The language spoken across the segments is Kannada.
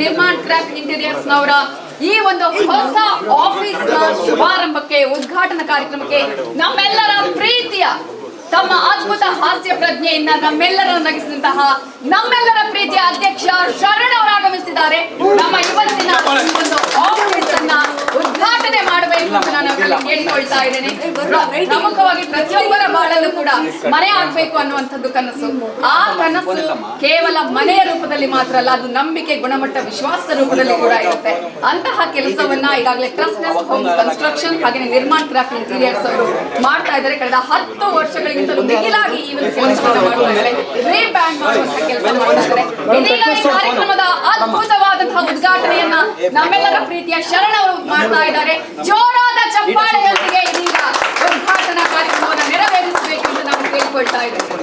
ನಿರ್ಮಾಣ್ ಕ್ರಾಫ್ಟ್ ಇಂಟೀರಿಯರ್ಸ್ ನವರ ಈ ಒಂದು ಹೊಸ ಆಫೀಸ್ ನ ಶುಭಾರಂಭಕ್ಕೆ ಉದ್ಘಾಟನಾ ಕಾರ್ಯಕ್ರಮಕ್ಕೆ ನಮ್ಮೆಲ್ಲರ ಪ್ರೀತಿಯ ತಮ್ಮ ಅದ್ಭುತ ಹಾಸ್ಯ ಪ್ರಜ್ಞೆಯಿಂದ ನಮ್ಮೆಲ್ಲರನ್ನು ನಗಿಸಿದಂತಹ ನಮ್ಮೆಲ್ಲರ ಪ್ರೀತಿಯ ಅಧ್ಯಕ್ಷ ಶರಣ್ ಅವರು ಆಗಮಿಸಿದ್ದಾರೆ. ನಮ್ಮ ಇವತ್ತಿನ ಒಂದು ಆಫೀಸ್ ಅನ್ನ ಉದ್ಘಾಟನೆ ಮಾಡಬೇಕು ಅಂತ ನಾನು ಅವರಲ್ಲಿ ಕೇಳಿಕೊಳ್ತಾ ಇದ್ದೇನೆ. ಪ್ರಮುಖವಾಗಿ ಪ್ರತಿಯೊಬ್ಬರ ಬಾಳಲ್ಲೂ ಕೂಡ ಮನೆ ಆಗ್ಬೇಕು ಅನ್ನುವಂಥದ್ದು ಕನಸು. ಆ ಕನಸು ಕೇವಲ ಮನೆಯ ರೂಪದಲ್ಲಿ ಮಾತ್ರ ಅಲ್ಲ, ಅದು ನಂಬಿಕೆ, ಗುಣಮಟ್ಟ, ವಿಶ್ವಾಸದ ರೂಪದಲ್ಲಿ ಕೂಡ ಇರುತ್ತೆ. ಅಂತಹ ಕೆಲಸವನ್ನ ಈಗಾಗಲೇ ಟ್ರಸ್ಟ್ ನೆಸ್ಟ್ ಹೋಮ್ಸ್ ಕನ್ಸ್ಟ್ರಕ್ಷನ್ ಹಾಗೆ ನಿರ್ಮಾಣ್ ಕ್ರಾಫ್ಟ್ ಇಂಟೀರಿಯರ್ಸ್ ಅವರು ಮಾಡ್ತಾ ಇದ್ದಾರೆ. ಕಳೆದ 10 ವರ್ಷಗಳಿಗಿಂತಲೂ ಮಿಗಿಲಾಗಿ ಈ ಒಂದು ಕೆಲಸವನ್ನು ಮಾಡ್ತಾ ಇದ್ದಾರೆ. ರೀಬ್ರ್ಯಾಂಡ್ ಮಾಡುವಂತಹ ಕೆಲಸ ಮಾಡ್ತಾ ಇದ್ದಾರೆ. ಇದೀಗ ಈ ಕಾರ್ಯಕ್ರಮದ ಅದ್ಭುತವಾದಂತಹ ಉದ್ಘಾಟನೆಯನ್ನ ನಮ್ಮೆಲ್ಲರ ಪ್ರೀತಿಯ ಶರಣ್ ಅವರು ಮಾಡ್ತಾ ಇದ್ದಾರೆ. ಜೋರಾದ ಚಪ್ಪಾಳೆಯೊಂದಿಗೆ ಇದೀಗ ಉದ್ಘಾಟನಾ ಕಾರ್ಯಕ್ರಮವನ್ನು ನೆರವೇರಿಸಬೇಕು ಅಂತ ನಾವು ಕೇಳಿಕೊಳ್ತಾ ಇದ್ದೇವೆ.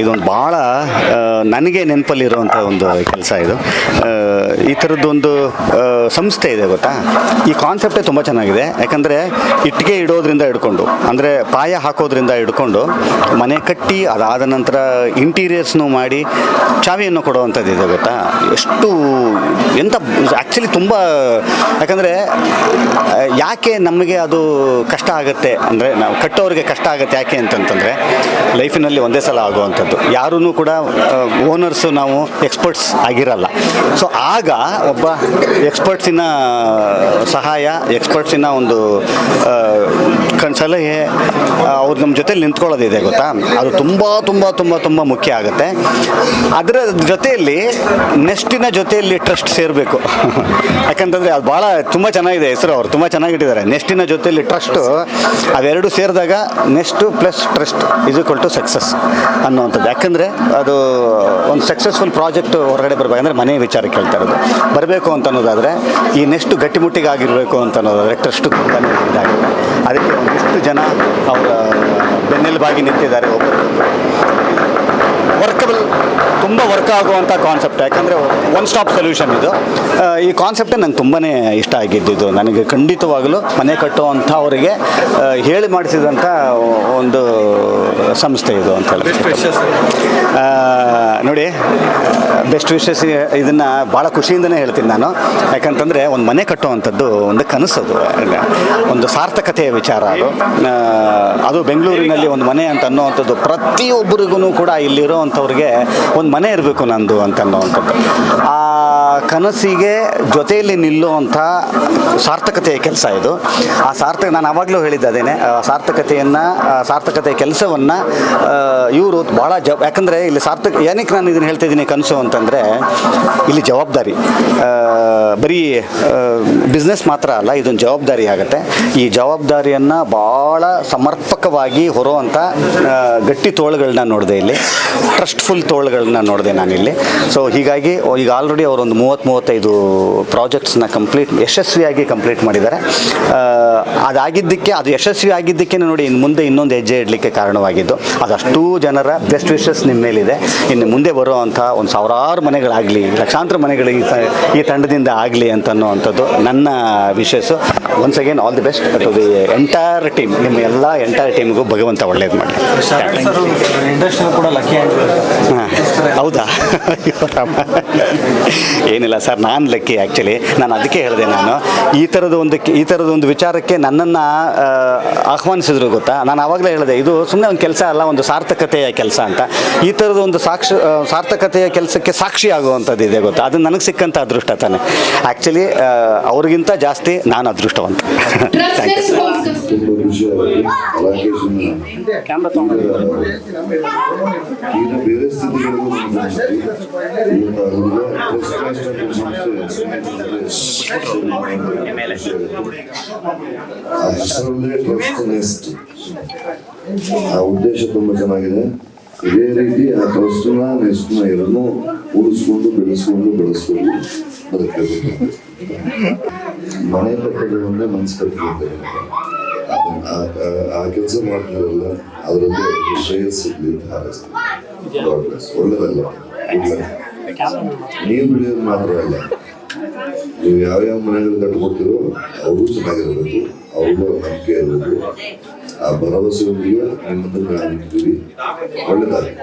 ಇದೊಂದು ಭಾಳ ನನಗೆ ನೆನಪಲ್ಲಿರುವಂಥ ಒಂದು ಕೆಲಸ ಇದು. ಈ ಥರದ್ದೊಂದು ಸಂಸ್ಥೆ ಇದೆ ಗೊತ್ತಾ. ಈ ಕಾನ್ಸೆಪ್ಟೇ ತುಂಬ ಚೆನ್ನಾಗಿದೆ. ಯಾಕಂದರೆ ಇಟ್ಟಿಗೆ ಇಡೋದ್ರಿಂದ ಹಿಡ್ಕೊಂಡು, ಅಂದರೆ ಪಾಯ ಹಾಕೋದ್ರಿಂದ ಹಿಡ್ಕೊಂಡು ಮನೆ ಕಟ್ಟಿ ಅದಾದ ನಂತರ ಇಂಟೀರಿಯರ್ಸ್ನು ಮಾಡಿ ಚಾವಿಯನ್ನು ಕೊಡುವಂಥದ್ದು ಇದೆ ಗೊತ್ತಾ. ಎಷ್ಟು ಎಂಥ ಆ್ಯಕ್ಚುಲಿ ತುಂಬ, ಯಾಕಂದರೆ ಯಾಕೆ ನಮಗೆ ಅದು ಕಷ್ಟ ಆಗುತ್ತೆ ಅಂದರೆ, ನಾವು ಕಟ್ಟೋರಿಗೆ ಕಷ್ಟ ಆಗುತ್ತೆ ಯಾಕೆ ಅಂತಂತಂದರೆ, ಲೈಫಿನಲ್ಲಿ ಒಂದೇ ಸಲ ಆಗುವಂಥದ್ದು. ಯಾರೂ ಕೂಡ ಓನರ್ಸು ನಾವು ಎಕ್ಸ್ಪರ್ಟ್ಸ್ ಆಗಿರಲ್ಲ. ಸೊ ಆಗ ಒಬ್ಬ ಎಕ್ಸ್ಪರ್ಟ್ಸಿನ ಸಹಾಯ, ಎಕ್ಸ್ಪರ್ಟ್ಸಿನ ಒಂದು ಸಲಹೆ, ಅವ್ರು ನಮ್ಮ ಜೊತೆಲಿ ನಿಂತ್ಕೊಳ್ಳೋದಿದೆ ಗೊತ್ತಾ, ಅದು ತುಂಬ ತುಂಬ ತುಂಬ ತುಂಬ ಮುಖ್ಯ ಆಗುತ್ತೆ. ಅದರ ಜೊತೆಯಲ್ಲಿ ನೆಸ್ಟಿನ ಜೊತೆಯಲ್ಲಿ ಟ್ರಸ್ಟ್ ಸೇರಬೇಕು. ಯಾಕಂತಂದರೆ ಅದು ಭಾಳ ತುಂಬ ಚೆನ್ನಾಗಿದೆ ಹೆಸರು, ಅವರು ತುಂಬ ಚೆನ್ನಾಗಿಟ್ಟಿದ್ದಾರೆ. ನೆಸ್ಟಿನ ಜೊತೆಯಲ್ಲಿ ಟ್ರಸ್ಟು, ಅವೆರಡು ಸೇರಿದಾಗ nest plus trust is equal to success ಅನ್ನುವಂಥದ್ದು. ಯಾಕಂದರೆ ಅದು ಒಂದು ಸಕ್ಸಸ್ಫುಲ್ ಪ್ರಾಜೆಕ್ಟ್ ಹೊರಗಡೆ ಬರಬೇಕು ಅಂದರೆ ಮನೆ ವಿಚಾರಕ್ಕೆ ಹೇಳ್ತಾ ಇರೋದು. ಬರಬೇಕು ಅಂತ ಅನ್ನೋದಾದರೆ ಈ ನೆಕ್ಸ್ಟ್ ಗಟ್ಟಿಮುಟ್ಟಿಗಾಗಿರಬೇಕು ಅಂತ ಅನ್ನೋದಾದರೆ ಟ್ರಸ್ಟ್ ತುಂಬ ಇದಾಗಿದೆ. ಅದಕ್ಕೆ ಒಂದಿಷ್ಟು ಜನ ಅವರ ಬೆನ್ನೆಲುಬಾಗಿ ನಿಂತಿದ್ದಾರೆ. ಒಬ್ಬರು ವರ್ಕಬಲ್, ತುಂಬ ವರ್ಕ್ ಆಗುವಂಥ ಕಾನ್ಸೆಪ್ಟ್. ಯಾಕಂದರೆ ಒನ್ ಸ್ಟಾಪ್ ಸೊಲ್ಯೂಷನ್ ಇದು. ಈ ಕಾನ್ಸೆಪ್ಟೇ ನಂಗೆ ತುಂಬಾ ಇಷ್ಟ ಆಗಿದ್ದು. ನನಗೆ ಖಂಡಿತವಾಗಲೂ ಮನೆ ಕಟ್ಟುವಂಥವರಿಗೆ ಹೇಳಿ ಮಾಡಿಸಿದಂಥ ಒಂದು ಸಂಸ್ಥೆ ಇದು ಅಂತ ಹೇಳಿ. ನೋಡಿ, ಬೆಸ್ಟ್ ವಿಶಸ್ ಇದನ್ನು ಭಾಳ ಖುಷಿಯಿಂದನೇ ಹೇಳ್ತೀನಿ ನಾನು. ಯಾಕಂತಂದರೆ ಒಂದು ಮನೆ ಕಟ್ಟುವಂಥದ್ದು ಒಂದು ಕನಸದು, ಒಂದು ಸಾರ್ಥಕತೆಯ ವಿಚಾರ ಅದು. ಅದು ಬೆಂಗಳೂರಿನಲ್ಲಿ ಒಂದು ಮನೆ ಅಂತ ಅನ್ನೋವಂಥದ್ದು ಪ್ರತಿಯೊಬ್ಬರಿಗೂ ಕೂಡ ಇಲ್ಲಿರೋವಂಥವ್ರಿಗೆ ಒಂದು ಮನೆ ಇರಬೇಕು ನಂದು ಅಂತ ಅನ್ನೋವಂಥದ್ದು. ಆ ಕನಸಿಗೆ ಜೊತೆಯಲ್ಲಿ ನಿಲ್ಲುವಂಥ ಸಾರ್ಥಕತೆಯ ಕೆಲಸ ಇದು. ಆ ನಾನು ಆವಾಗಲೂ ಹೇಳಿದ್ದೇನೆ, ಸಾರ್ಥಕತೆಯ ಕೆಲಸವನ್ನು ಇವರು ಭಾಳ ಯಾಕಂದರೆ ಇಲ್ಲಿ ಏನಕ್ಕೆ ನಾನು ಇದನ್ನು ಹೇಳ್ತಾ ಇದ್ದೀನಿ ಕನಸು ಅಂತಂದರೆ, ಇಲ್ಲಿ ಜವಾಬ್ದಾರಿ, ಬರೀ ಬಿಸ್ನೆಸ್ ಮಾತ್ರ ಅಲ್ಲ, ಇದೊಂದು ಜವಾಬ್ದಾರಿ ಆಗುತ್ತೆ. ಈ ಜವಾಬ್ದಾರಿಯನ್ನು ಭಾಳ ಸಮರ್ಪಕವಾಗಿ ಹೊರುವಂಥ ಗಟ್ಟಿ ತೋಳುಗಳನ್ನ ನೋಡಿದೆ ಇಲ್ಲಿ, ಟ್ರಸ್ಟ್ಫುಲ್ ತೋಳುಗಳನ್ನ ನೋಡಿದೆ ನಾನಿಲ್ಲಿ. ಸೊ ಹೀಗಾಗಿ ಈಗ ಆಲ್ರೆಡಿ ಅವರೊಂದು 30-35 ಪ್ರಾಜೆಕ್ಟ್ಸ್ನ ಯಶಸ್ವಿಯಾಗಿ ಕಂಪ್ಲೀಟ್ ಮಾಡಿದ್ದಾರೆ. ಅದಾಗಿದ್ದಕ್ಕೆ, ಅದು ಯಶಸ್ವಿ ಆಗಿದ್ದಕ್ಕೆ ನೋಡಿ ಇನ್ನು ಮುಂದೆ ಇನ್ನೊಂದು ಹೆಜ್ಜೆ ಇಡಲಿಕ್ಕೆ ಕಾರಣವಾಗಿದ್ದು. ಅದಷ್ಟು ಜನರ ಬೆಸ್ಟ್ ವಿಶಸ್ ನಿಮ್ಮ ಮೇಲಿದೆ. ಇನ್ನು ಮುಂದೆ ಬರುವಂಥ ಒಂದು ಸಾವಿರಾರು ಮನೆಗಳಾಗಲಿ, ಲಕ್ಷಾಂತರ ಮನೆಗಳು ಈ ತಂಡದಿಂದ ಆಗಲಿ ಅಂತನ್ನುವಂಥದ್ದು ನನ್ನ wishes. Once again all the best to the entire team. ನಿಮ್ಮ ಎಲ್ಲ ಎಂಟೈರ್ ಟೀಮ್ಗೂ ಭಗವಂತ ಒಳ್ಳೇದು ಮಾಡಲಿ. ಇಂಡಸ್ಟ್ರಿ ಕೂಡ ಲಕ್ಕಿ ಹಾಂ, ಹೌದಾ? ಏನಿಲ್ಲ ಸರ್, ನಾನು ಲಕ್ಕಿ. ಆ್ಯಕ್ಚುಲಿ ನಾನು ಅದಕ್ಕೆ ಹೇಳಿದೆ, ನಾನು ಈ ಥರದ ಒಂದು ವಿಚಾರಕ್ಕೆ ನನ್ನನ್ನು ಆಹ್ವಾನಿಸಿದ್ರು ಗೊತ್ತಾ. ನಾನು ಆವಾಗಲೇ ಹೇಳಿದೆ, ಇದು ಸುಮ್ಮನೆ ಒಂದು ಕೆಲಸ ಅಲ್ಲ, ಒಂದು ಸಾರ್ಥಕತೆಯ ಕೆಲಸ ಅಂತ. ಈ ಥರದ ಒಂದು ಸಾರ್ಥಕತೆಯ ಕೆಲಸಕ್ಕೆ ಸಾಕ್ಷಿ ಆಗುವಂಥದ್ದು ಇದೆ ಗೊತ್ತಾ. ಅದು ನನಗೆ ಸಿಕ್ಕಂಥ ಅದೃಷ್ಟ ತಾನೆ. ಆ್ಯಕ್ಚುಲಿ ಅವ್ರಿಗಿಂತ ಜಾಸ್ತಿ ನಾನು ಅದೃಷ್ಟವಂತ. Thank you sir. ಬೇರೆ ಸ್ಥಿತಿಗಳಿಗೂ ಆ ಉದ್ದೇಶ ತುಂಬಾ ಚೆನ್ನಾಗಿದೆ. ಇದೇ ರೀತಿ ಆ ಟ್ರಸ್ಟ್ನ ನೆಕ್ಸ್ಟ್ನ ಎರಡನ್ನೂ ಉಳಿಸ್ಕೊಂಡು ಬೆಳೆಸ್ಕೊಂಡು ಬದುಕಬೇಕು. ಮನೆ ಕಟ್ಟೋದು ಒಂದೇ ಮನಸ್ಸು ಕಟ್ಟಬೇಕು. ಆ ಕೆಲಸ ಮಾಡ್ತಾರಲ್ಲ, ಅದರಲ್ಲಿ ಶ್ರೇಯಸ್ಸಿರ್ಲಿ ಅಂತ ಹಾರೈಸ್ತೀನಿ. ಒಳ್ಳೆದಲ್ಲ, ನೀವು ಬೆಳೆಯೋದು ಮಾತ್ರ ಅಲ್ಲ, ನೀವು ಯಾವ್ಯಾವ ಮನೆಗಳು ಕಟ್ಕೊಡ್ತೀರೋ ಅವರು ಚೆನ್ನಾಗಿರಬೇಕು, ಅವ್ರಿಗೂ ನಂಬಿಕೆ ಇರಬೇಕು. ಆ ಭರವಸೆಯೊಂದಿಗೆ ನಿಮ್ಮ ಮುಂದೆ ನಾವು ನಿಂತೀವಿ. ಒಳ್ಳೆದಾಗಲಿ.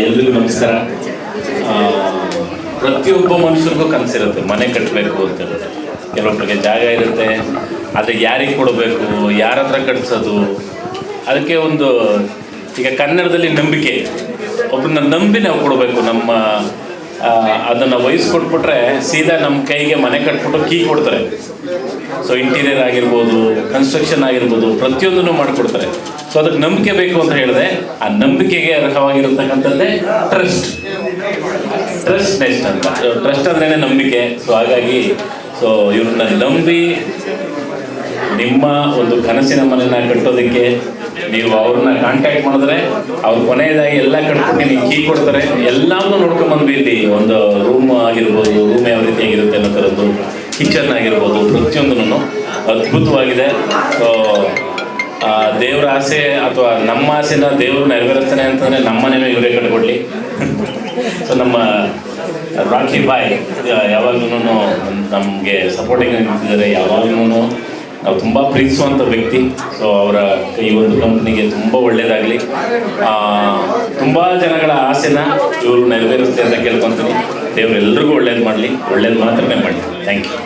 ಎಲ್ರಿಗೂ ನಮಸ್ಕಾರ. ಪ್ರತಿಯೊಬ್ಬ ಮನುಷ್ಯರಿಗೂ ಕನಸಿರುತ್ತೆ ಮನೆ ಕಟ್ಟಬೇಕು ಅಂತ. ಕೆಲವೊಬ್ಬರಿಗೆ ಜಾಗ ಇರುತ್ತೆ, ಆದರೆ ಯಾರಿಗೆ ಕೊಡಬೇಕು, ಯಾರ ಹತ್ರ ಕಟ್ಸೋದು, ಅದಕ್ಕೆ ಒಂದು ಈಗ ಕನ್ನಡದಲ್ಲಿ ನಂಬಿಕೆ. ಒಬ್ಬರನ್ನ ನಂಬಿ ನಾವು ಕೊಡಬೇಕು. ನಮ್ಮ ಅದನ್ನು ವಹಿಸ್ಕೊಟ್ಬಿಟ್ರೆ ಸೀದಾ ನಮ್ಮ ಕೈಗೆ ಮನೆ ಕಟ್ಬಿಟ್ಟು ಕೀ ಕೊಡ್ತಾರೆ. ಸೊ ಇಂಟೀರಿಯರ್ ಆಗಿರ್ಬೋದು, ಕನ್ಸ್ಟ್ರಕ್ಷನ್ ಆಗಿರ್ಬೋದು, ಪ್ರತಿಯೊಂದನ್ನು ಮಾಡಿಕೊಡ್ತಾರೆ. ಸೊ ಅದಕ್ಕೆ ನಂಬಿಕೆ ಬೇಕು ಅಂತ ಹೇಳಿದೆ. ಆ ನಂಬಿಕೆಗೆ ಅರ್ಹವಾಗಿರತಕ್ಕಂಥದ್ದೇ ಟ್ರಸ್ಟ್ ನೆಸ್ಟ್ ಅಂತ. ಟ್ರಸ್ಟ್ ಅಂದ್ರೇ ನಂಬಿಕೆ. ಸೊ ಹಾಗಾಗಿ ಇವ್ರನ್ನ ನಂಬಿ ನಿಮ್ಮ ಒಂದು ಕನಸಿನ ಮನೆನ ಕಟ್ಟೋದಕ್ಕೆ ನೀವು ಅವ್ರನ್ನ ಕಾಂಟ್ಯಾಕ್ಟ್ ಮಾಡಿದ್ರೆ ಅವ್ರು ಕೊನೆಯದಾಗಿ ಎಲ್ಲ ಕಟ್ಬಿಟ್ಟು ನಿಮಗೆ ಕೀ ಕೊಡ್ತಾರೆ. ಎಲ್ಲವನ್ನೂ ನೋಡ್ಕೊಂಬಂದ್ವಿ. ಇಲ್ಲಿ ಒಂದು ರೂಮ್ ಆಗಿರ್ಬೋದು, ರೂಮ್ ಯಾವ ರೀತಿ ಆಗಿರುತ್ತೆ ಅನ್ನೋ ಥರದ್ದು, ಕಿಚನ್ ಆಗಿರ್ಬೋದು, ಪ್ರತಿಯೊಂದೂ ಅದ್ಭುತವಾಗಿದೆ. ಸೊ ದೇವರ ಆಸೆ ಅಥವಾ ನಮ್ಮ ಆಸೆನ ದೇವರು ನೆರವೇರಿಸ್ತಾನೆ ಅಂತಂದರೆ ನಮ್ಮನೇನೂ ಇವರೇ ಕಟ್ಕೊಡ್ಲಿ. ಸೊ ನಮ್ಮ ರಾಖಿ ಬಾಯ್ ಯಾವಾಗ್ಲೂ ನಮಗೆ ಸಪೋರ್ಟಿಂಗ್ ನಿಂತಿದ್ದಾರೆ. ಯಾವಾಗ್ಲೂ ನಾವು ತುಂಬ ಪ್ರೀತಿಸುವಂಥ ವ್ಯಕ್ತಿ. ಸೊ ಅವರ ಈ ಒಂದು ಕಂಪ್ನಿಗೆ ತುಂಬ ಒಳ್ಳೆಯದಾಗಲಿ. ತುಂಬ ಜನಗಳ ಆಸೆನ ಇವರು ನೆರವೇರಿಸ್ತೆ ಅಂತ ಕೇಳ್ಕೊತೀನಿ. ದೇವರು ಎಲ್ರಿಗೂ ಒಳ್ಳೇದು ಮಾಡಲಿ, ಒಳ್ಳೇದು ಮಾತ್ರನೇ ಮಾಡಲಿ. Thank you.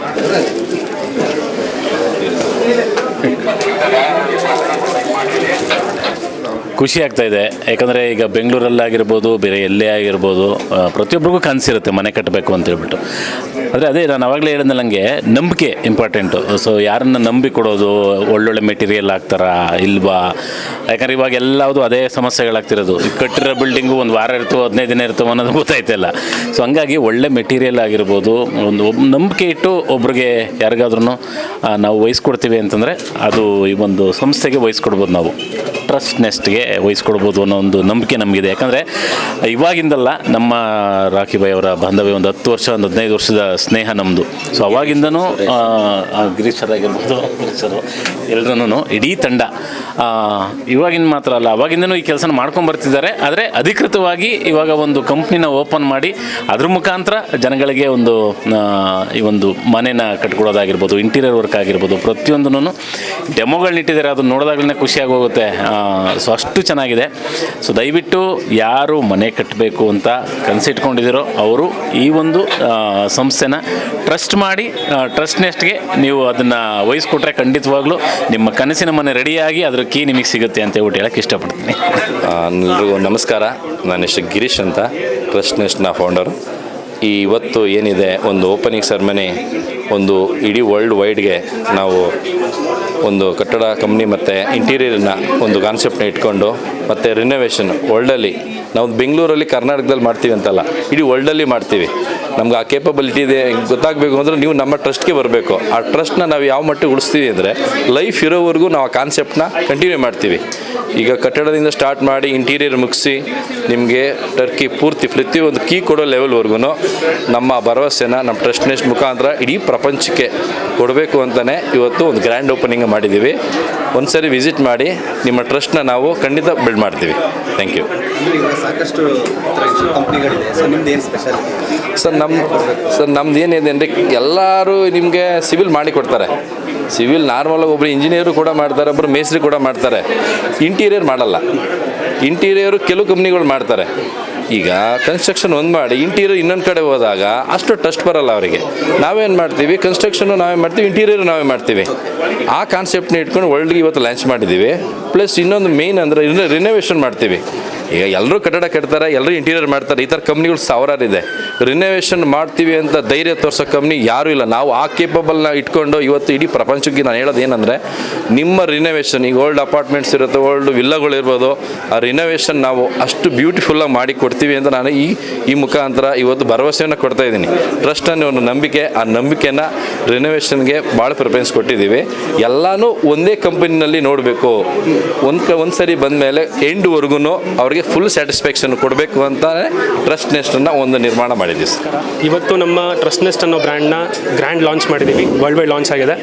ಖುಷಿ ಆಗ್ತಾ ಇದೆ. ಯಾಕಂದರೆ ಈಗ ಬೆಂಗಳೂರಲ್ಲಾಗಿರ್ಬೋದು, ಬೇರೆ ಎಲ್ಲೇ ಆಗಿರ್ಬೋದು, ಪ್ರತಿಯೊಬ್ಬರಿಗೂ ಕನಸಿರುತ್ತೆ ಮನೆ ಕಟ್ಟಬೇಕು ಅಂತ ಹೇಳ್ಬಿಟ್ಟು. ಆದರೆ ಅದೇ ನಾನು ಆವಾಗಲೇ ಹೇಳಿದ್ನಲ್ಲ, ನನಗೆ ನಂಬಿಕೆ ಇಂಪಾರ್ಟೆಂಟು. ಸೊ ಯಾರನ್ನು ನಂಬಿ ಕೊಡೋದು, ಒಳ್ಳೊಳ್ಳೆ ಮೆಟೀರಿಯಲ್ ಹಾಕ್ತಾರಾ ಇಲ್ವಾ? ಯಾಕಂದರೆ ಇವಾಗ ಎಲ್ಲವುದು ಅದೇ ಸಮಸ್ಯೆಗಳಾಗ್ತಿರೋದು. ಈಗ ಕಟ್ಟಿರೋ ಬಿಲ್ಡಿಂಗು ಒಂದು ವಾರ ಇರ್ತವೆ, 15 ದಿನ ಇರ್ತವೆ ಅನ್ನೋದು ಗೊತ್ತಾಯ್ತಲ್ಲ. ಸೊ ಹಂಗಾಗಿ ಒಳ್ಳೆ ಮೆಟೀರಿಯಲ್ ಆಗಿರ್ಬೋದು, ಒಂದು ನಂಬಿಕೆ ಇಟ್ಟು ಒಬ್ರಿಗೆ ಯಾರಿಗಾದ್ರೂ ನಾವು ವಹಿಸ್ಕೊಡ್ತೀವಿ ಅಂತಂದರೆ ಅದು ಈ ಒಂದು ಸಂಸ್ಥೆಗೆ ವಹಿಸ್ಕೊಡ್ಬೋದು. ನಾವು ಟ್ರಸ್ಟ್ ನೆಸ್ಟ್ಗೆ ವಹಿಸ್ಕೊಡ್ಬೋದು ಅನ್ನೋ ಒಂದು ನಂಬಿಕೆ ನಮಗಿದೆ. ಯಾಕಂದರೆ ಇವಾಗಿಂದಲ್ಲ, ನಮ್ಮ ರಾಖಿ ಬಾಯ್ ಅವರ ಬಾಂಧವ್ಯ ಒಂದು 10 ವರ್ಷ, ಒಂದು 15 ವರ್ಷದ ಸ್ನೇಹ ನಮ್ಮದು. ಸೊ ಅವಾಗಿಂದನೂ ಗಿರೀಶ್ ಸರ್ ಆಗಿರ್ಬೋದು, ಎಲ್ಲರೂ ಇಡೀ ತಂಡ ಇವಾಗಿನ ಮಾತ್ರ ಅಲ್ಲ, ಅವಾಗಿಂದನೂ ಈ ಕೆಲಸನ ಮಾಡ್ಕೊಂಬರ್ತಿದ್ದಾರೆ. ಆದರೆ ಅಧಿಕೃತವಾಗಿ ಇವಾಗ ಒಂದು ಕಂಪ್ನಿನ ಓಪನ್ ಮಾಡಿ ಅದ್ರ ಮುಖಾಂತರ ಜನಗಳಿಗೆ ಒಂದು ಈ ಒಂದು ಮನೆನ ಕಟ್ಕೊಡೋದಾಗಿರ್ಬೋದು, ಇಂಟೀರಿಯರ್ ವರ್ಕ್ ಆಗಿರ್ಬೋದು, ಪ್ರತಿಯೊಂದೂ ಡೆಮೋಗಳನ್ನಿಟ್ಟಿದ್ದಾರೆ. ಅದು ನೋಡಿದಾಗಲೇ ಖುಷಿಯಾಗಿ ಹೋಗುತ್ತೆ. ಸೊ ಅಷ್ಟು ಚೆನ್ನಾಗಿದೆ. ಸೊ ದಯವಿಟ್ಟು ಯಾರು ಮನೆ ಕಟ್ಟಬೇಕು ಅಂತ ಕನಸಿಟ್ಕೊಂಡಿದ್ದೀರೋ ಅವರು ಈ ಒಂದು ಸಂಸ್ಥೆನ ಟ್ರಸ್ಟ್ ಮಾಡಿ ಟ್ರಸ್ಟ್ ನೆಸ್ಟ್ಗೆ ನೀವು ಅದನ್ನು ವಹಿಸ್ಕೊಟ್ರೆ ಖಂಡಿತವಾಗ್ಲೂ ನಿಮ್ಮ ಕನಸಿನ ಮನೆ ರೆಡಿಯಾಗಿ ಅದ್ರ ಕೀ ನಿಮಗೆ ಸಿಗುತ್ತೆ ಅಂತ ಹೇಳ್ಬಿಟ್ಟು ಹೇಳಕ್ಕೆ ಇಷ್ಟಪಡ್ತೀನಿ. ಎಲ್ರಿಗೂ ನಮಸ್ಕಾರ. ನನ್ನ ಹೆಸರು ಗಿರೀಶ್ ಅಂತ, ಟ್ರಸ್ಟ್ ನೆಸ್ಟ್ನ ಫೌಂಡರು. ಇವತ್ತು ಏನಿದೆ ಒಂದು ಓಪನಿಂಗ್ ಸೆರೆಮನಿ, ಒಂದು ಇಡೀ ವರ್ಲ್ಡ್ ವೈಡ್ಗೆ ನಾವು ಒಂದು ಕಟ್ಟಡ ಕಂಪ್ನಿ ಮತ್ತು ಇಂಟೀರಿಯರ್ನ ಒಂದು ಕಾನ್ಸೆಪ್ಟ್ನ ಇಟ್ಕೊಂಡು ಮತ್ತು ರಿನೋವೇಷನ್ ವರ್ಲ್ಡಲ್ಲಿ ನಾವು ಬೆಂಗಳೂರಲ್ಲಿ ಕರ್ನಾಟಕದಲ್ಲಿ ಮಾಡ್ತೀವಿ ಅಂತಲ್ಲ, ಇಡೀ ವರ್ಲ್ಡಲ್ಲಿ ಮಾಡ್ತೀವಿ. ನಮ್ಗೆ ಆ ಕೇಪಬಿಲಿಟಿ ಇದೆ ಗೊತ್ತಾಗಬೇಕು ಅಂದರೆ ನೀವು ನಮ್ಮ ಟ್ರಸ್ಟ್ಗೆ ಬರಬೇಕು. ಆ ಟ್ರಸ್ಟ್ನ ನಾವು ಯಾವ ಮಟ್ಟಿಗೆ ಉಳಿಸ್ತೀವಿ ಅಂದರೆ ಲೈಫ್ ಇರೋವರೆಗೂ ನಾವು ಆ ಕಾನ್ಸೆಪ್ಟ್ನ ಕಂಟಿನ್ಯೂ ಮಾಡ್ತೀವಿ. ಈಗ ಕಟ್ಟಡದಿಂದ ಸ್ಟಾರ್ಟ್ ಮಾಡಿ ಇಂಟೀರಿಯರ್ ಮುಗಿಸಿ ನಿಮಗೆ ಟರ್ಕಿ ಪೂರ್ತಿ ಪ್ರತಿಯೊಂದು ಕೀ ಕೊಡೋ ಲೆವೆಲ್ವರೆಗೂ ನಮ್ಮ ಭರವಸೆನ ನಮ್ಮ ಟ್ರಸ್ಟ್ ನೆಸ್ಟ್ ಮುಖಾಂತರ ಇಡೀ ಪ್ರಪಂಚಕ್ಕೆ ಕೊಡಬೇಕು ಅಂತಲೇ ಇವತ್ತು ಒಂದು ಗ್ರ್ಯಾಂಡ್ ಓಪನಿಂಗ್ ಮಾಡಿದ್ದೀವಿ. ಒಂದು ಸರಿ ವಿಸಿಟ್ ಮಾಡಿ, ನಿಮ್ಮ ಟ್ರಸ್ಟ್ನ ನಾವು ಖಂಡಿತ ಬಿಲ್ಡ್ ಮಾಡ್ತೀವಿ. Thank you. ಸಾಕಷ್ಟು ಕಂಪ್ನಿಗಳಿದೆ, ಸೊ ನಿಮ್ದು ಏನು ಸ್ಪೆಷಾಲಿಟಿ? ಸರ್ ನಮ್ದು ಏನಿದೆ ಅಂದರೆ ಎಲ್ಲರೂ ನಿಮಗೆ ಸಿವಿಲ್ ಮಾಡಿ ಕೊಡ್ತಾರೆ. ಸಿವಿಲ್ ನಾರ್ಮಲಾಗಿ ಒಬ್ಬರು ಇಂಜಿನಿಯರು ಕೂಡ ಮಾಡ್ತಾರೆ, ಒಬ್ಬರು ಮೇಸ್ತ್ರಿ ಕೂಡ ಮಾಡ್ತಾರೆ. ಇಂಟೀರಿಯರ್ ಮಾಡಲ್ಲ. ಇಂಟೀರಿಯರು ಕೆಲವು ಕಂಪ್ನಿಗಳು ಮಾಡ್ತಾರೆ. ಈಗ ಕನ್ಸ್ಟ್ರಕ್ಷನ್ ಒಂದು ಮಾಡಿ ಇಂಟೀರಿಯರ್ ಇನ್ನೊಂದು ಕಡೆ ಹೋದಾಗ ಅಷ್ಟು ಟ್ರಸ್ಟ್ ಬರಲ್ಲ ಅವರಿಗೆ. ನಾವೇನು ಮಾಡ್ತೀವಿ, ಕನ್ಸ್ಟ್ರಕ್ಷನು ನಾವೇ ಮಾಡ್ತೀವಿ, ಇಂಟೀರಿಯರು ನಾವೇ ಮಾಡ್ತೀವಿ. ಆ ಕಾನ್ಸೆಪ್ಟ್ನ ಇಟ್ಕೊಂಡು ವರ್ಲ್ಡ್ಗೆ ಇವತ್ತು ಲಾಂಚ್ ಮಾಡಿದ್ದೀವಿ. ಪ್ಲಸ್ ಇನ್ನೊಂದು ಮೇಯ್ನ್ ಅಂದರೆ ರಿನೋವೇಷನ್ ಮಾಡ್ತೀವಿ. ಈಗ ಎಲ್ಲರೂ ಕಟ್ಟಡ ಕಟ್ತಾರೆ, ಎಲ್ಲರೂ ಇಂಟೀರಿಯರ್ ಮಾಡ್ತಾರೆ. ಈ ಥರ ಕಂಪ್ನಿಗಳು ಸಾವಿರಾರಿದೆ. ರಿನೋವೇಷನ್ ಮಾಡ್ತೀವಿ ಅಂತ ಧೈರ್ಯ ತೋರಿಸೋ ಕಂಪ್ನಿ ಯಾರೂ ಇಲ್ಲ. ನಾವು ಆ ಕೇಪಬಲ್ನ ಇಟ್ಕೊಂಡು ಇವತ್ತು ಇಡೀ ಪ್ರಪಂಚಕ್ಕೆ ನಾನು ಹೇಳೋದು ಏನಂದರೆ, ನಿಮ್ಮ ರಿನೋವೇಷನ್ ಈಗ ಓಲ್ಡ್ ಅಪಾರ್ಟ್ಮೆಂಟ್ಸ್ ಇರುತ್ತೆ, ಓಲ್ಡ್ ವಿಲ್ಲಗಳಿರ್ಬೋದು, ಆ ರಿನೋವೇಷನ್ ನಾವು ಅಷ್ಟು ಬ್ಯೂಟಿಫುಲ್ಲಾಗಿ ಮಾಡಿ ಕೊಡ್ತೀವಿ ಅಂತ ನಾನು ಈ ಮುಖಾಂತರ ಇವತ್ತು ಭರವಸೆಯನ್ನು ಕೊಡ್ತಾ ಇದ್ದೀನಿ. ಟ್ರಸ್ಟನ್ನು ಒಂದು ನಂಬಿಕೆ, ಆ ನಂಬಿಕೆನ ರಿನೋವೇಷನ್ಗೆ ಭಾಳ ಪ್ರಿಫರೆನ್ಸ್ ಕೊಟ್ಟಿದ್ದೀವಿ. ಎಲ್ಲನೂ ಒಂದೇ ಕಂಪನಿನಲ್ಲಿ ನೋಡಬೇಕು. ಒಂದು ಸರಿ ಬಂದ ಮೇಲೆ ಎಂಡ್ವರೆಗೂ ಅವ್ರಿಗೆ ಫುಲ್ ಸ್ಯಾಟಿಸ್ಫ್ಯಾಕ್ಷನ್ ಕೊಡಬೇಕು ಅಂತ ಟ್ರಸ್ಟ್ ನೆಸ್ಟನ್ನು ಒಂದು ನಿರ್ಮಾಣ ಮಾಡಿದ್ದೀವಿ ಸರ್. ಇವತ್ತು ನಮ್ಮ ಟ್ರಸ್ಟ್ ನೆಸ್ಟ್ ಅನ್ನೋ ಬ್ರ್ಯಾಂಡ್ನ ಗ್ರ್ಯಾಂಡ್ ಲಾಂಚ್ ಮಾಡಿದ್ದೀವಿ. ವರ್ಲ್ಡ್ ವೈಡ್ ಲಾಂಚ್ ಆಗಿದೆ.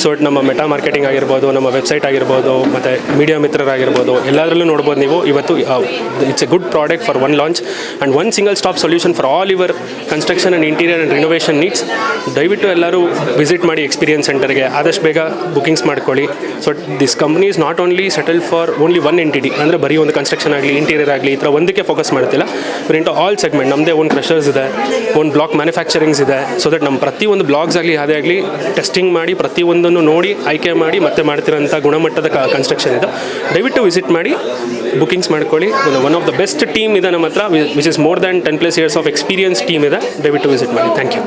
ಸೊ ನಮ್ಮ ಮೆಟಾ ಮಾರ್ಕೆಟಿಂಗ್ ಆಗಿರ್ಬೋದು, ನಮ್ಮ ವೆಬ್ಸೈಟ್ ಆಗಿರ್ಬೋದು, ಮತ್ತು ಮೀಡಿಯಾ ಮಿತ್ರರಾಗಿರ್ಬೋದು, ಎಲ್ಲದರಲ್ಲೂ ನೋಡ್ಬೋದು ನೀವು. ಇವತ್ತು it's A good product for one launch and one single stop solution for all your construction and interior and renovation needs. ದಯವಿಟ್ಟು ಎಲ್ಲರೂ ವಿಸಿಟ್ ಮಾಡಿ ಎಕ್ಸ್ಪೀರಿಯನ್ಸ್ ಸೆಂಟರ್ಗೆ, ಆದಷ್ಟು ಬೇಗ ಬುಕಿಂಗ್ಸ್ ಮಾಡ್ಕೊಳ್ಳಿ. So this company is not only settle for only one entity, ಅಂದರೆ ಬರೀ ಒಂದು ಕನ್ಸ್ಟ್ರಕ್ಷನ್ ಆಗಲಿ ಇಂಟೀರಿಯರ್ ಆಗಲಿ ಈ ಥರ ಒಂದಕ್ಕೆ ಫೋಕಸ್ ಮಾಡ್ತಿಲ್ಲ. Into all segment. ನಮ್ಮದೇ ಓನ್ ಕ್ರಷರ್ಸ್ ಇದೆ, ಓನ್ ಬ್ಲಾಕ್ ಮ್ಯಾನುಫ್ಯಾಕ್ಚರಿಂಗ್ಸ್ ಇದೆ. ಸೊ ದಟ್ ನಮ್ಮ ಪ್ರತಿಯೊಂದು ಬ್ಲಾಗ್ಸ್ ಆಗಲಿ ಅದೇ ಆಗಲಿ ಟೆಸ್ಟಿಂಗ್ ಮಾಡಿ ಪ್ರತಿಯೊಂದನ್ನು ನೋಡಿ ಆಯ್ಕೆ ಮಾಡಿ ಮತ್ತೆ ಮಾಡ್ತಿರೋಂಥ ಗುಣಮಟ್ಟದ ಕನ್ಸ್ಟ್ರಕ್ಷನ್ ಇದೆ. ದಯವಿಟ್ಟು ವಿಸಿಟ್ ಮಾಡಿ, ಬುಕಿಂಗ್ಸ್ ಮಾಡ್ಕೊಳ್ಳಿ. One of the best team ಇದೆ ನಮ್ಮ ಹತ್ರ, which is more than 10+ years of experience team ಇದೆ. ದಯವಿಟ್ಟು ವಿಸಿಟ್ ಮಾಡಿ. Thank you.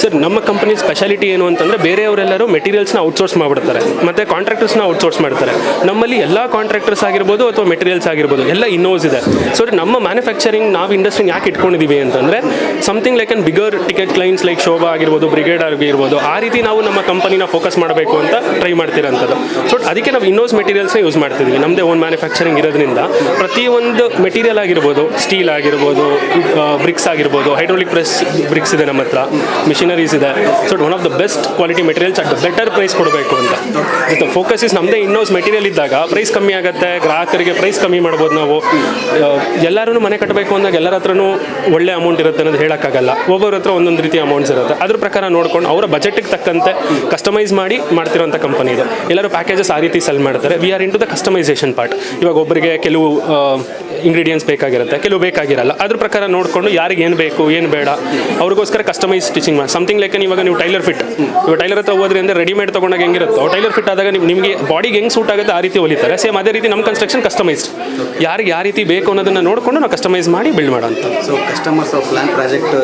ಸರ್ ನಮ್ಮ ಕಂಪನಿ ಸ್ಪೆಷಾಲಿಟಿ ಏನು ಅಂತಂದರೆ, ಬೇರೆಯವರೆಲ್ಲರೂ ಮೆಟೀರಿಯಲ್ಸ್ನ ಔಟ್ಸೋರ್ಸ್ ಮಾಡಿಬಿಡ್ತಾರೆ ಮತ್ತು ಕಾಂಟ್ರಾಕ್ಟರ್ಸ್ನ ಔಟ್ಸೋರ್ಸ್ ಮಾಡ್ತಾರೆ. ನಮ್ಮಲ್ಲಿ ಎಲ್ಲ ಕಾಂಟ್ರಾಕ್ಟರ್ಸ್ ಆಗಿರ್ಬೋದು ಅಥವಾ ಮೆಟೀರಿಯಲ್ಸ್ ಆಗಿರ್ಬೋದು ಎಲ್ಲ ಇನ್ನೋಸ್ ಇದೆ. ಸೊ ನಮ್ಮ ಮ್ಯಾನುಫ್ಯಾಕ್ಚರಿಂಗ್ ನಾವು ಇಂಡಸ್ಟ್ರಿ ಯಾಕೆ ಇಟ್ಕೊಂಡಿದ್ದೀವಿ ಅಂತಂದರೆ, something like on bigger ticket clients like Shobha ಆಗಿರ್ಬೋದು, ಬ್ರಿಗೇಡ್ ಆಗಿರ್ಬೋದು, ಆ ರೀತಿ ನಾವು ನಮ್ಮ ಕಂಪನಿನ ಫೋಕಸ್ ಮಾಡಬೇಕು ಅಂತ ಟ್ರೈ ಮಾಡ್ತಿರೋಂಥದ್ದು. ಸೊ ಅದಕ್ಕೆ ನಾವು ಇನ್ನೋಸ್ ಮೆಟೀರಿಯಲ್ಸ್ನ ಯೂಸ್ ಮಾಡ್ತಿದ್ದೀವಿ. ನಮ್ಮದೇ ಓನ್ ಮ್ಯಾನುಫ್ಯಾಕ್ಚರಿಂಗ್ ಇರೋದ್ರಿಂದ ಪ್ರತಿಯೊಂದು ಮೆಟೀರಿಯಲ್ ಆಗಿರ್ಬೋದು, ಸ್ಟೀಲ್ ಆಗಿರ್ಬೋದು, ಬ್ರಿಕ್ಸ್ ಆಗಿರ್ಬೋದು, ಹೈಡ್ರೋಲಿಕ್ ಪ್ರೆಸ್ ಬ್ರಿಕ್ಸ್ ಇದೆ ನಮ್ಮ ಹತ್ರ, ಮಿಷಿನರೀಸ್ ಇದೆ. So one of the best quality materials at the better price ಕೊಡಬೇಕು ಅಂತ. ದ ಫೋಕಸ್ ಇಸ್ ನಮ್ಮದೇ ಇನ್ನೋಸ್ ಮೆಟೀರಿಯಲ್ ಇದ್ದಾಗ ಪ್ರೈಸ್ ಕಮ್ಮಿ ಆಗುತ್ತೆ, ಗ್ರಾಹಕರಿಗೆ ಪ್ರೈಸ್ ಕಮ್ಮಿ ಮಾಡ್ಬೋದು. ನಾವು ಎಲ್ಲರೂ ಮನೆ ಕಟ್ಟಬೇಕು ಅಂದಾಗ ಎಲ್ಲರ ಹತ್ರನೂ ಒಳ್ಳೆ ಅಮೌಂಟ್ ಇರುತ್ತೆ ಅನ್ನೋದು ಹೇಳೋಕ್ಕಾಗಲ್ಲ. ಒಬ್ಬರ ಹತ್ರ ಒಂದೊಂದು ರೀತಿಯ ಅಮೌಂಟ್ಸ್ ಇರುತ್ತೆ. ಅದ್ರ ಪ್ರಕಾರ ನೋಡ್ಕೊಂಡು ಅವರ ಬಜೆಟ್ಗೆ ತಕ್ಕಂತೆ ಕಸ್ಟಮೈಸ್ ಮಾಡಿ ಮಾಡ್ತಿರೋಂಥ ಕಂಪನಿ ಇದು. ಎಲ್ಲರೂ ಪ್ಯಾಕೇಜಸ್ ಆ ರೀತಿ ಸೆಲ್ ಮಾಡ್ತಾರೆ. We are into the customisation part. ಇವಾಗ ಒಬ್ಬರಿಗೆ ಕೆಲವು ಇಂಗ್ರೀಡಿಯೆಂಟ್ಸ್ ಬೇಕಾಗಿರುತ್ತೆ, ಕೆಲವು ಬೇಕಾಗಿರಲ್ಲ. ಅದ್ರ ಪ್ರಕಾರ ನೋಡಿಕೊಂಡು ಯಾರಿಗೆ ಏನು ಬೇಕು ಏನು ಬೇಡ ಅವ್ರಿಗೋಸ್ಕರ ಕಸ್ಟಮೈಸ್ ಸ್ಟಿಚಿಂಗ್ ಮಾಡಿ. ಸಮಥಿಂಗ್ ಲೈಕ್ ಇವಾಗ ನೀವು ಟೈಲರ್ ಫಿಟ್, ಇವಾಗ ಟೈಲರ್ ಹತ್ರ ಹೋದ್ರೆ ಅಂದರೆ ರೆಡಿಮೇಡ್ ತೊಗೊಂಡಾಗ ಹೆಂಗಿರುತ್ತೋ, ಟೈಲರ್ ಫಿಟ್ ಆದಾಗ ನಿಮಗೆ ಬಾಡಿಗೆ ಹೆಂಗೆ ಸೂಟ್ ಆಗುತ್ತೆ ಆ ರೀತಿ ಹೊಲಿತಾರೆ. ಸೇಮ್ ಅದೇ ರೀತಿ ನಮ್ಮ ಕನ್ಸ್ಟ್ರಕ್ಷನ್ ಕಸ್ಟಮೈಸ್ಡ್, ಯಾರಿಗೆ ಯಾವ ರೀತಿ ಬೇಕು ಅನ್ನೋದನ್ನು ನೋಡಿಕೊಂಡು ನಾವು ಕಸ್ಟಮೈಸ್ ಮಾಡಿ ಬಿಲ್ಡ್ ಮಾಡೋಂಥ. ಸೊ ಕಸ್ಟಮರ್ಸ್ ಪ್ಲಾನ್ ಪ್ರಾಜೆಕ್ಟ್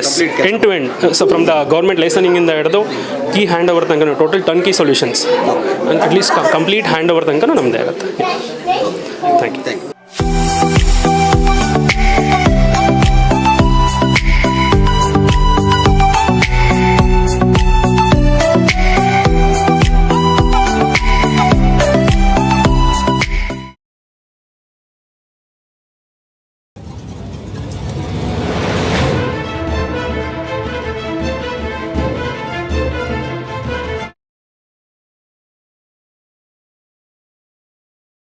ಎಸ್, end to end. So from the government ಲೈಸನಿಂಗಿಂದ ಹಿಡಿದು ಕೀ ಹ್ಯಾಂಡ್ ಓವರ್ ತನಕ total turn key solutions at least complete hand over ತನಕ ನಮ್ಮದೇ ಆಗುತ್ತೆ. Thank you.